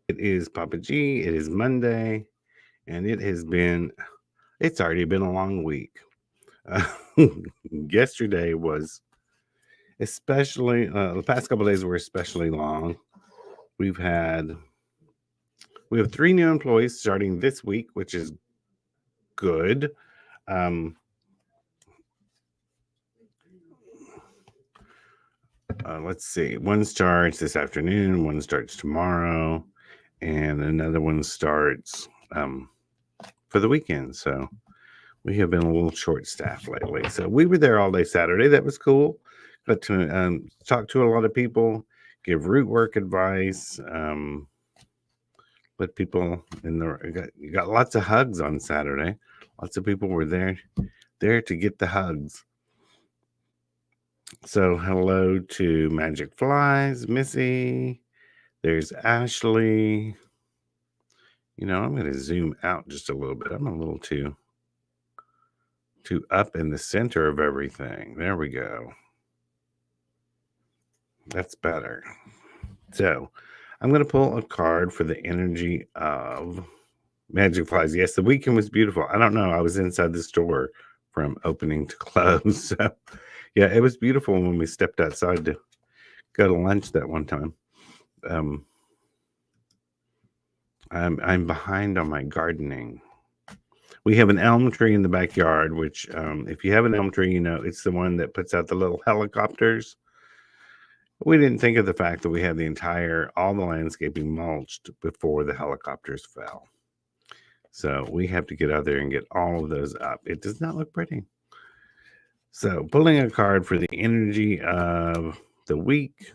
It is Papa G. It is Monday, and it's already been a long week. Uh, Yesterday was the past couple of days were especially long. We've had, we have 3 new employees starting this week, which is good. Um, let's see. One starts this afternoon, one starts tomorrow, and another one starts for the weekend. So we have been a little short staffed lately. So we were there all day Saturday. That was cool. Got to talk to a lot of people, give root work advice, let people you got lots of hugs on Saturday. Lots of people were there to get the hugs. So hello to Magic Flies, Missy. There's Ashley. I'm going to zoom out just a little bit. I'm a little too up in the center of everything. There we go. That's better. So I'm going to pull a card for the energy of Magic Flies. Yes, the weekend was beautiful. I don't know. I was inside the store from opening to close. So, yeah, it was beautiful when we stepped outside to go to lunch that one time. I'm behind on my gardening. We have an elm tree in the backyard, which, if you have an elm tree, it's the one that puts out the little helicopters. We didn't think of the fact that we had all the landscaping mulched before the helicopters fell. So we have to get out there and get all of those up. It does not look pretty. So pulling a card for the energy of the week,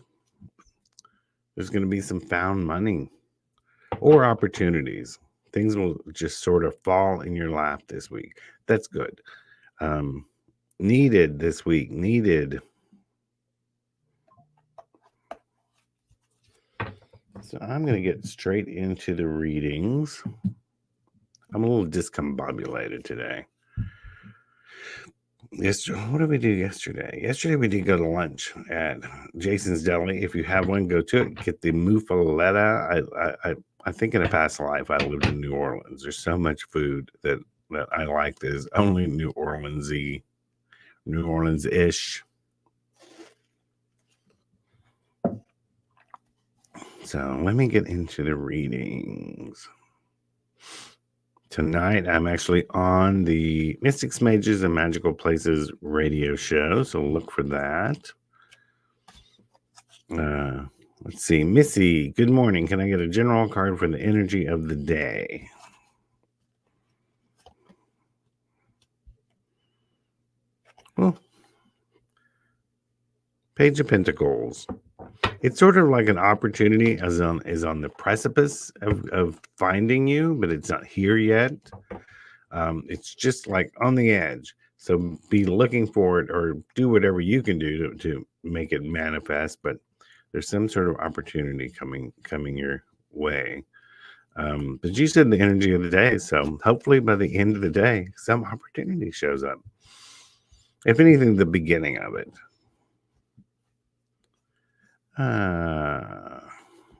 there's going to be some found money or opportunities. Things will just sort of fall in your lap this week. That's good. Needed this week. Needed. So I'm going to get straight into the readings. I'm a little discombobulated today. What did we do yesterday? Yesterday we did go to lunch at Jason's Deli. If you have one, go to it. Get the muffaletta. I think in a past life I lived in New Orleans. There's so much food that I like that is only New Orleans-ish. So let me get into the readings. Tonight, I'm actually on the Mystics, Mages, and Magical Places radio show, so look for that. Let's see. Missy, good morning. Can I get a general card for the energy of the day? Well, Page of Pentacles. It's sort of like an opportunity is on the precipice of finding you, but it's not here yet. It's just like on the edge. So be looking for it or do whatever you can do to make it manifest. But there's some sort of opportunity coming your way. But you said the energy of the day. So hopefully by the end of the day, some opportunity shows up. If anything, the beginning of it.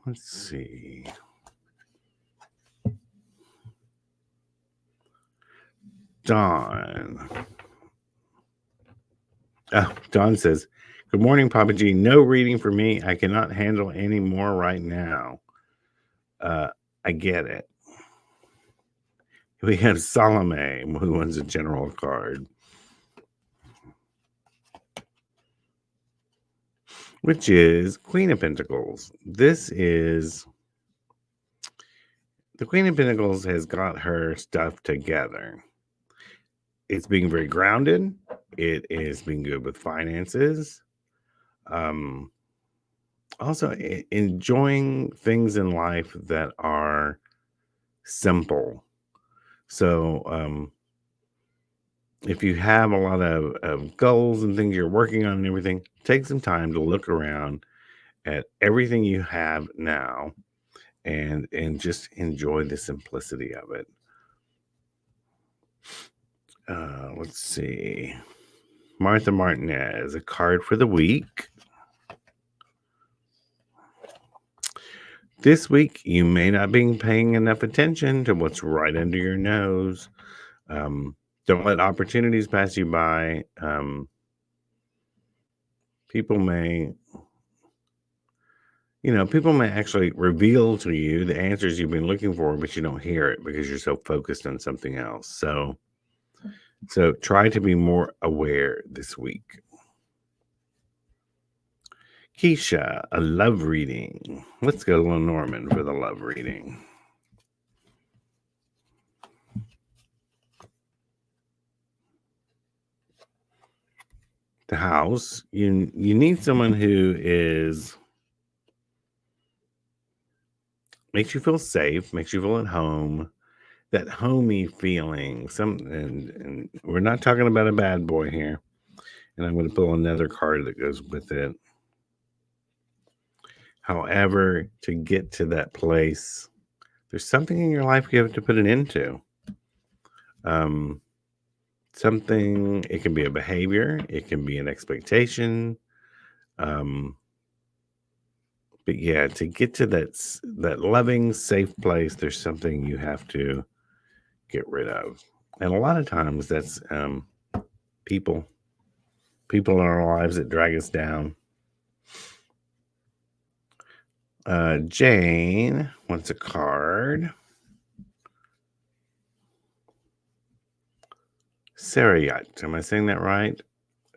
Let's see. Dawn. Oh, Dawn says, good morning, Papa G. No reading for me. I cannot handle any more right now. I get it. We have Salome, who wants a general card, which is Queen of Pentacles. The Queen of Pentacles has got her stuff together. It's being very grounded. It is being good with finances. Also enjoying things in life that are simple. So if you have a lot of goals and things you're working on and everything, take some time to look around at everything you have now and just enjoy the simplicity of it. Let's see. Martha Martinez, a card for the week. This week, you may not be paying enough attention to what's right under your nose. Don't let opportunities pass you by. People may people may actually reveal to you the answers you've been looking for, but you don't hear it because you're so focused on something else. So try to be more aware this week. Keisha, a love reading. Let's go to Lenormand for the love reading. The house. You need someone who makes you feel safe, makes you feel at home, that homey feeling. And we're not talking about a bad boy here. And I'm going to pull another card that goes with it. However, to get to that place, there's something in your life you have to put an end to. Something, it can be a behavior, it can be an expectation. But yeah, to get to that loving, safe place, there's something you have to get rid of. And a lot of times that's people in our lives that drag us down. Jane wants a card. Sarayat, am I saying that right?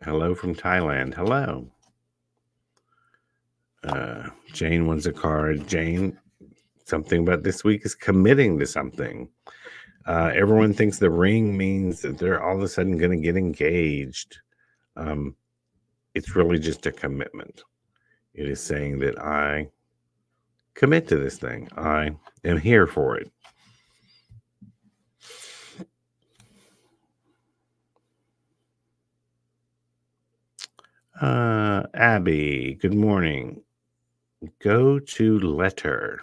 Hello from Thailand. Hello. Jane wants a card. Jane, something about this week is committing to something. Everyone thinks the ring means that they're all of a sudden going to get engaged. It's really just a commitment. It is saying that I commit to this thing. I am here for it. Abby, good morning. Go to letter.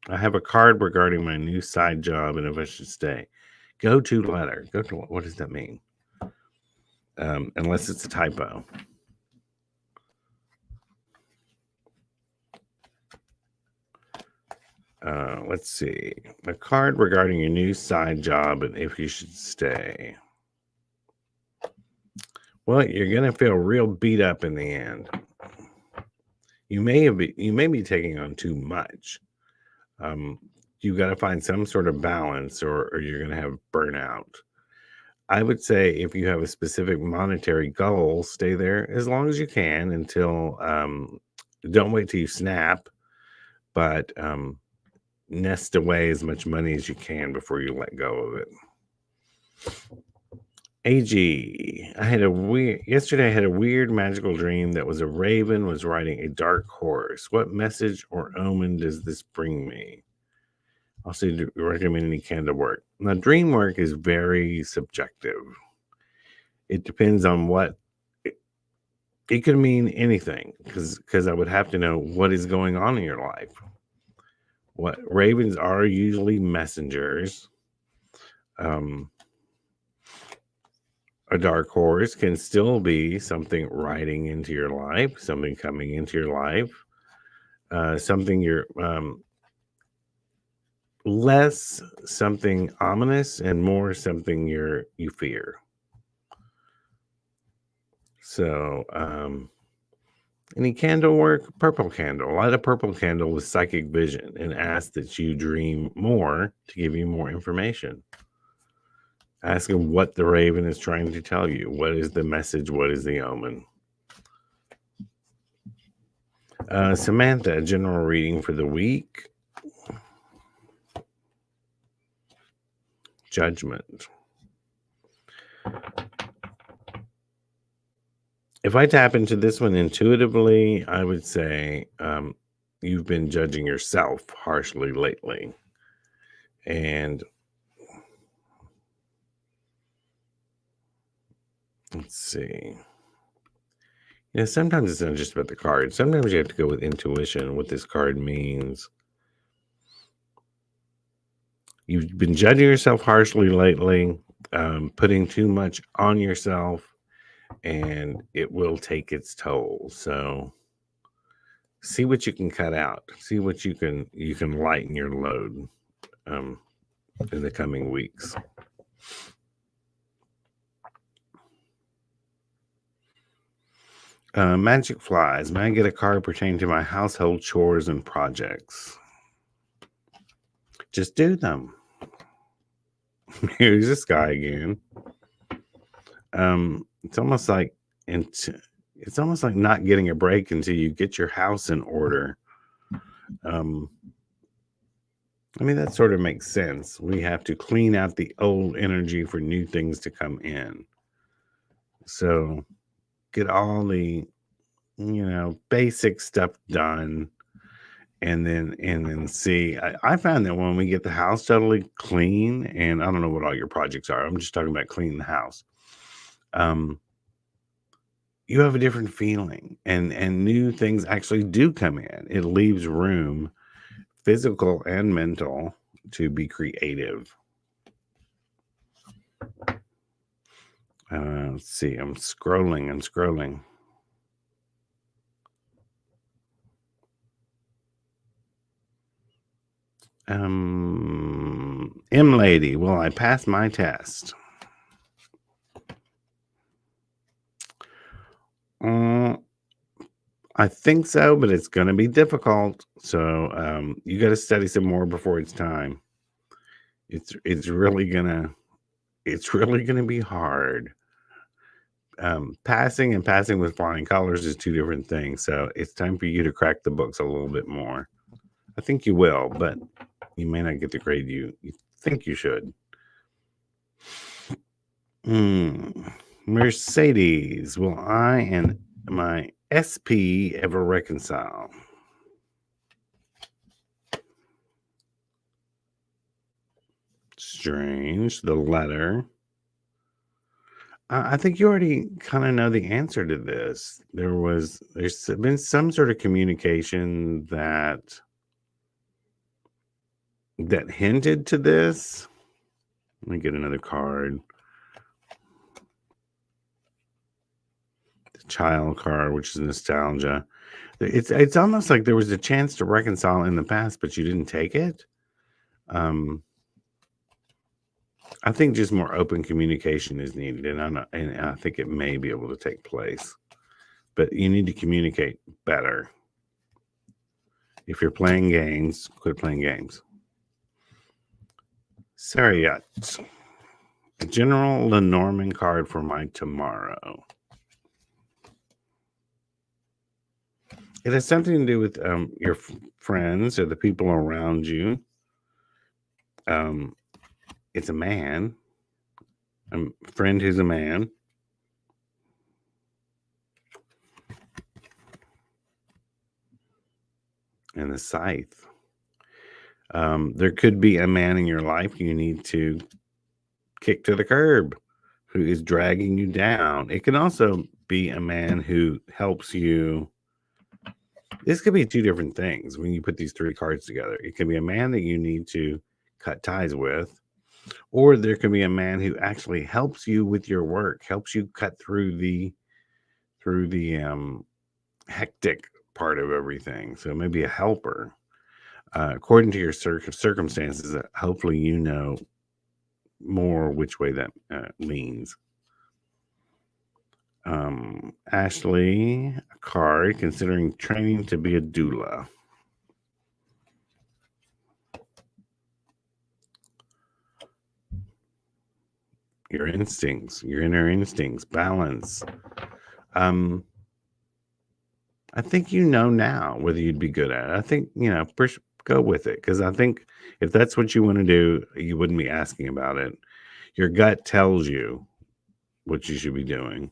I have a card regarding my new side job and if I should stay. Go to letter. Go to, what does that mean? Unless it's a typo. Let's see. A card regarding your new side job and if you should stay. Well, you're going to feel real beat up in the end. You may be taking on too much. You got to find some sort of balance or you're going to have burnout. I would say if you have a specific monetary goal, stay there as long as you can until don't wait till you snap, but nest away as much money as you can before you let go of it. AG, yesterday I had a weird magical dream that was a raven was riding a dark horse. What message or omen does this bring me? Also, do you recommend any candle work? Now, dream work is very subjective. It depends on what it could mean anything because I would have to know what is going on in your life. What ravens are usually messengers. A dark horse can still be something riding into your life, something coming into your life, something you're less something ominous and more something you fear. So, any candle work? Purple candle. Light a purple candle with psychic vision and ask that you dream more to give you more information. Ask him what the raven is trying to tell you. What is the message? What is the omen? Samantha, general reading for the week. Judgment. If I tap into this one intuitively, I would say you've been judging yourself harshly lately. And let's see. Yeah, sometimes it's not just about the card. Sometimes you have to go with intuition, what this card means. You've been judging yourself harshly lately, putting too much on yourself, and it will take its toll. So See what you can cut out. See what you can lighten your load um, in the coming weeks. Magic flies. May I get a card pertaining to my household chores and projects? Just do them. Here's this guy again. It's almost like it's almost like not getting a break until you get your house in order. I mean, that sort of makes sense. We have to clean out the old energy for new things to come in. So get all the basic stuff done, and then see. I found that when we get the house totally clean, and I don't know what all your projects are, I'm just talking about cleaning the house. You have a different feeling, and new things actually do come in. It leaves room, physical and mental, to be creative. Let's see. I'm scrolling. M lady, will I pass my test? I think so, but it's going to be difficult. So you got to study some more before it's time. It's really gonna be hard. Passing and passing with flying colors is two different things. So it's time for you to crack the books a little bit more. I think you will, but you may not get the grade you think you should. Mercedes, will I and my SP ever reconcile? Strange. The letter. I think you already kind of know the answer to this. There's been some sort of communication that hinted to this. Let me get another card. The child card, which is nostalgia. It's almost like there was a chance to reconcile in the past, but you didn't take it. I think just more open communication is needed, and I think it may be able to take place. But you need to communicate better. If you're playing games, quit playing games. Sariat. A general Lenormand card for my tomorrow. It has something to do with your friends or the people around you. It's a man. A friend who's a man. And the scythe. There could be a man in your life you need to kick to the curb, who is dragging you down. It can also be a man who helps you. This could be two different things when you put these three cards together. It can be a man that you need to cut ties with, or there can be a man who actually helps you with your work, helps you cut through the hectic part of everything. So maybe a helper. According to your circumstances, hopefully you know more which way that leans. Ashley, a card, considering training to be a doula. Your instincts, your inner instincts, balance. I think you know now whether you'd be good at it. I think, go with it, because I think if that's what you want to do, you wouldn't be asking about it. Your gut tells you what you should be doing.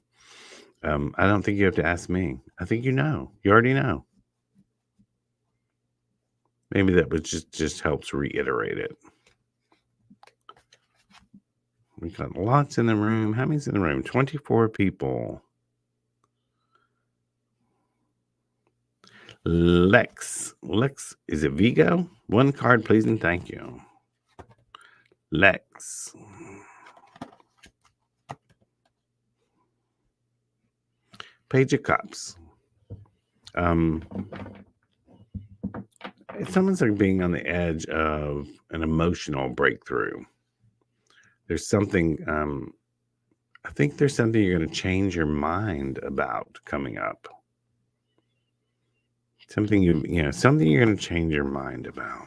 I don't think you have to ask me. I think you know. You already know. Maybe that was just helps reiterate it. We got lots in the room. How many's in the room? 24 people. Lex, is it Vigo? One card, please, and thank you. Lex. Page of Cups. Someone's like being on the edge of an emotional breakthrough. There's something, I think there's something you're going to change your mind about coming up. Something something you're going to change your mind about.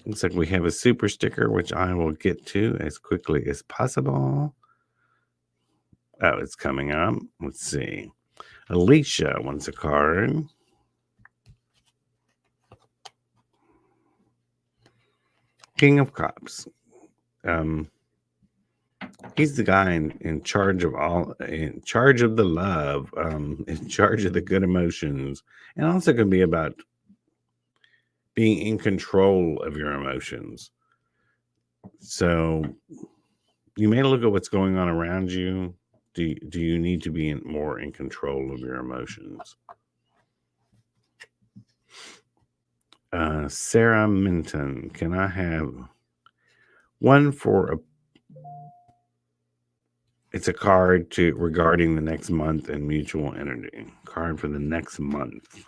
Looks like we have a super sticker, which I will get to as quickly as possible. Oh, it's coming up. Let's see. Alicia wants a card. King of Cups. He's the guy in charge of in charge of the love, in charge of the good emotions, and also can be about being in control of your emotions. So you may look at what's going on around you. Do you need to be more in control of your emotions? Sarah Minton, can I have one for a? It's a card regarding the next month and mutual energy. Card for the next month.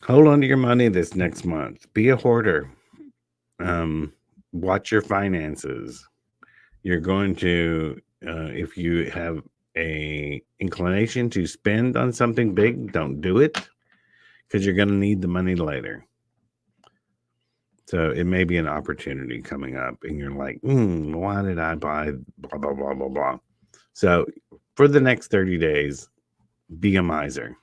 Hold on to your money this next month. Be a hoarder. Watch your finances. You're going to, if you have a inclination to spend on something big, don't do it because you're going to need the money later. So it may be an opportunity coming up and you're like, why did I buy blah, blah, blah, blah, blah. So for the next 30 days, be a miser.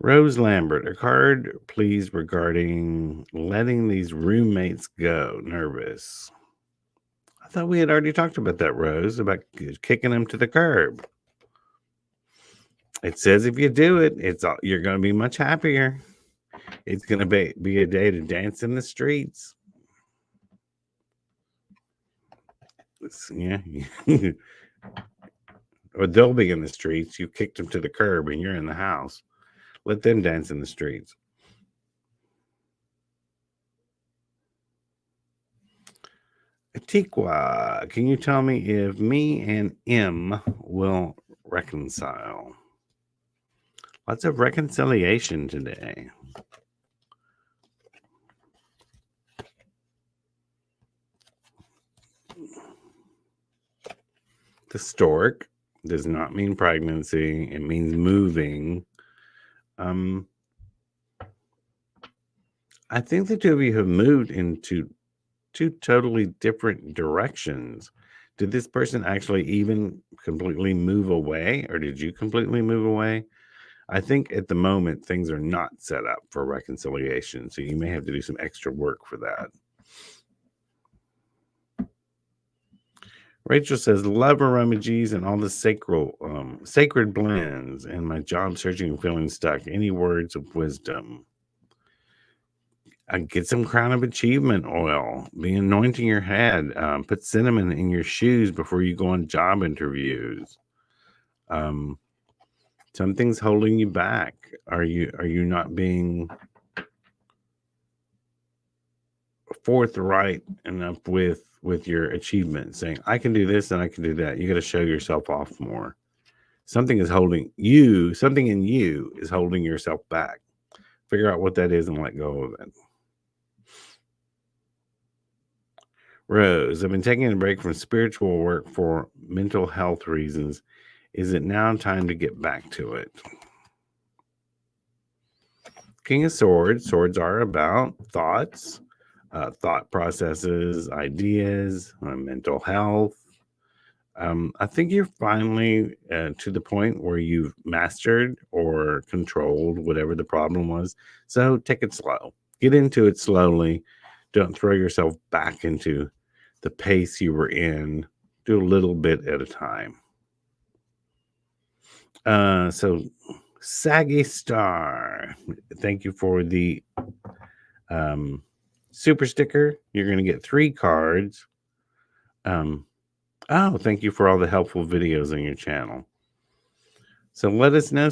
Rose Lambert, a card, please, regarding letting these roommates go. Nervous. I thought we had already talked about that, Rose, about kicking them to the curb. It says if you do it, you're going to be much happier. It's going to be a day to dance in the streets. Yeah. Or they'll be in the streets. You kicked them to the curb and you're in the house. Let them dance in the streets. Atikwa, can you tell me if me and M will reconcile? Lots of reconciliation today. The stork does not mean pregnancy. It means moving. I think the two of you have moved into two totally different directions. Did this person actually even completely move away, or did you completely move away? I think at the moment things are not set up for reconciliation, so you may have to do some extra work for that. Rachel says, love emojis and all the sacred blends, and my job searching and feeling stuck. Any words of wisdom? Get some Crown of Achievement oil. Be anointing your head. Put cinnamon in your shoes before you go on job interviews. Something's holding you back. Are you not being forthright enough with your achievement? Saying I can do this and I can do that. You got to show yourself off more. Something in you is holding yourself back. Figure out what that is and let go of it. Rose, I've been taking a break from spiritual work for mental health reasons. Is it now time to get back to it? King of Swords. Swords are about thoughts, thought processes, ideas, mental health. I think you're finally to the point where you've mastered or controlled whatever the problem was. So take it slow. Get into it slowly. Don't throw yourself back into the pace you were in. Do a little bit at a time. So Saggy Star, thank you for the super sticker. You're going to get 3 cards. Thank you for all the helpful videos on your channel. So let us know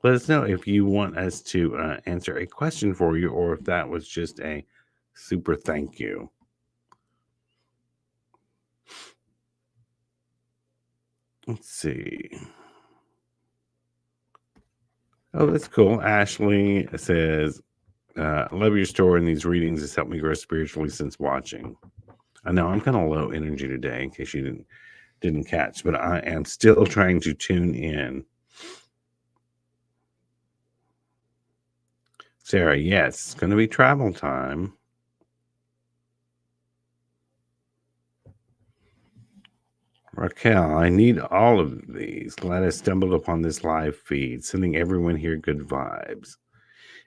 if you want us to answer a question for you, or if that was just a super thank you. Let's see. Oh, that's cool. Ashley says, I love your story, and these readings has helped me grow spiritually since watching. I know I'm kind of low energy today, in case you didn't catch, but I am still trying to tune in. Sarah, yes, it's going to be travel time. Raquel, I need all of these. Glad I stumbled upon this live feed. Sending everyone here good vibes.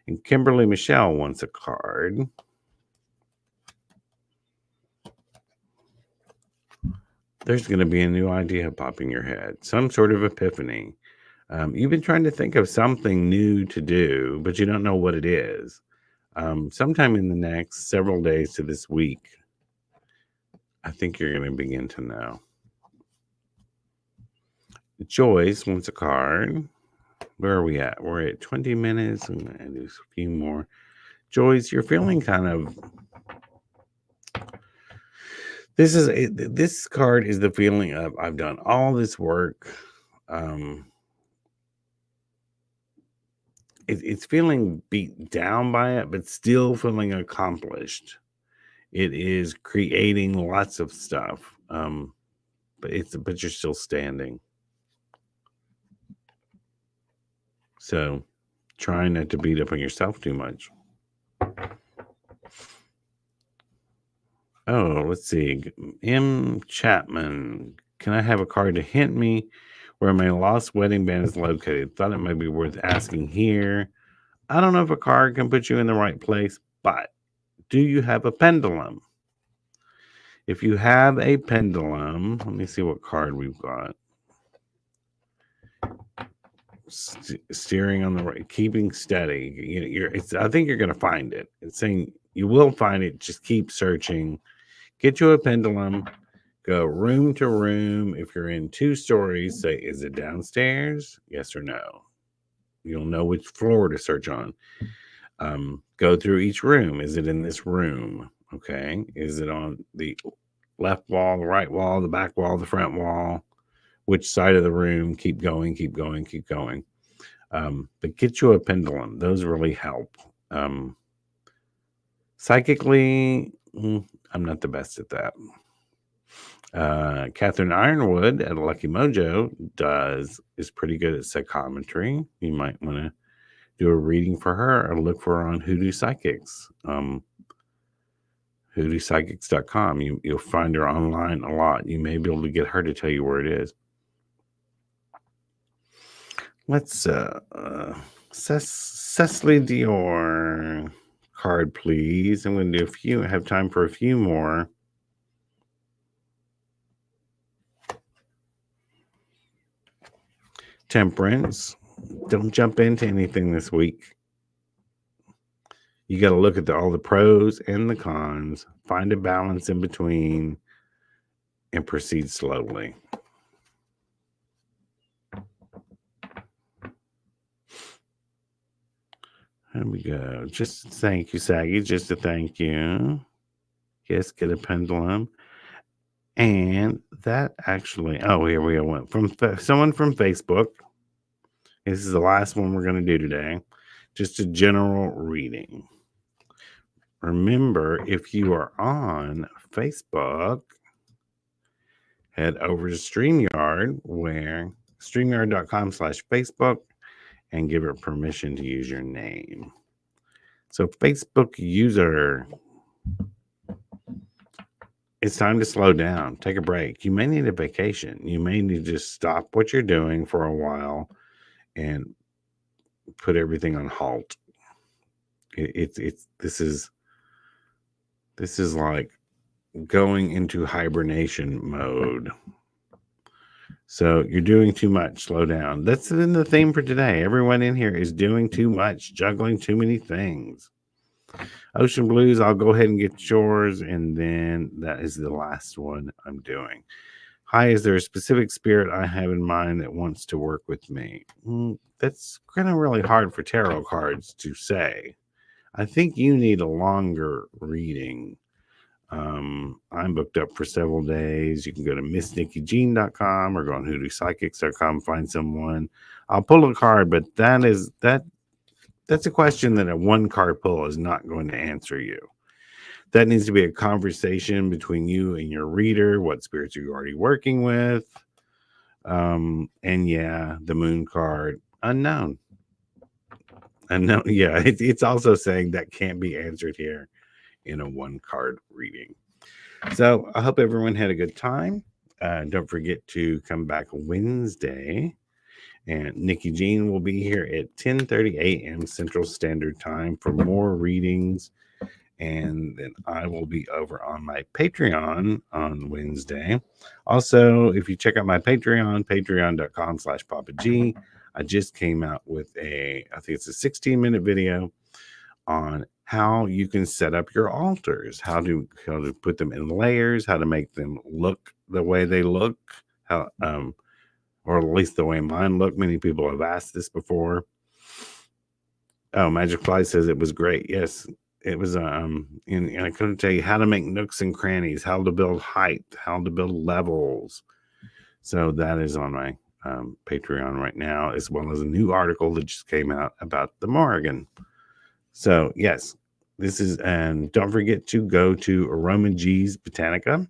And Kimberly Michelle wants a card. There's going to be a new idea popping your head, some sort of epiphany. You've been trying to think of something new to do, but you don't know what it is. Sometime in the next several days to this week, I think you're going to begin to know. Joyce wants a card. Where are we at? We're at 20 minutes. I'm going to do a few more. Joyce, you're feeling kind of. This card is the feeling of I've done all this work. It's feeling beat down by it, but still feeling accomplished. It is creating lots of stuff, but you're still standing. So, trying not to beat up on yourself too much. Oh, let's see. M. Chapman. Can I have a card to hint me where my lost wedding band is located? Thought it might be worth asking here. I don't know if a card can put you in the right place, but do you have a pendulum? If you have a pendulum, let me see what card we've got. Steering on the right, keeping steady. I think you're going to find it. It's saying you will find it. Just keep searching. Get you a pendulum. Go room to room. If you're in 2 stories, say, is it downstairs? Yes or no. You'll know which floor to search on. Go through each room. Is it in this room? Okay. Is it on the left wall, the right wall, the back wall, the front wall? Which side of the room? Keep going, keep going, keep going. But get you a pendulum. Those really help. Psychically, I'm not the best at that. Catherine Ironwood at Lucky Mojo is pretty good at psychometry. You might want to do a reading for her or look for her on Hoodoo Psychics. HoodooPsychics.com. You'll find her online a lot. You may be able to get her to tell you where it is. Let's Cecily Dior card, please. I'm going to do have time for a few more. Temperance. Don't jump into anything this week. You got to look at all the pros and the cons, find a balance in between, and proceed slowly. There we go. Just thank you, Saggy. Just a thank you. Yes, get a pendulum. And that actually, here we go. From someone from Facebook. This is the last one we're going to do today. Just a general reading. Remember, if you are on Facebook, head over to StreamYard, where StreamYard.com/Facebook, and give it permission to use your name. So, Facebook user, it's time to slow down. Take a break. You may need a vacation. You may need to just stop what you're doing for a while and put everything on halt. This is like going into hibernation mode. So you're doing too much. Slow down. That's been the theme for today. Everyone in here is doing too much, juggling too many things. Ocean Blues, I'll go ahead and get yours, and then that is the last one I'm doing. Hi, is there a specific spirit I have in mind that wants to work with me? That's kind of really hard for tarot cards to say. I think you need a longer reading. I'm booked up for several days. You can go to missnickyjean.com or go on hoodoopsychics.com, find someone. I'll pull a card, but that's a question that a one card pull is not going to answer you. That needs to be a conversation between you and your reader, what spirits you're already working with. And yeah, the moon card, unknown. Unknown. Yeah, it's also saying that can't be answered here in a one card reading. So I hope everyone had a good time. Don't forget to come back Wednesday. And Nikki Jean will be here at 10:30 a.m. Central Standard Time for more readings. And then I will be over on my Patreon on Wednesday. Also, if you check out my Patreon, patreon.com/Papa G, I just came out with I think it's a 16-minute video on how you can set up your altars, how to put them in layers, how to make them look the way they look, how or at least the way mine look. Many people have asked this before. Oh, Magic Fly says it was great. Yes, it was. And I couldn't tell you how to make nooks and crannies, how to build height, how to build levels. So that is on my Patreon right now, as well as a new article that just came out about the Morrigan. So yes, this is, and don't forget to go to Aroma G's Botanica,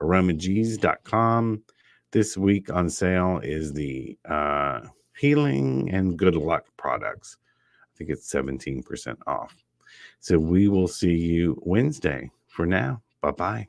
aromags.com. This week on sale is the healing and good luck products. I think it's 17% off. So we will see you Wednesday. For now, bye-bye.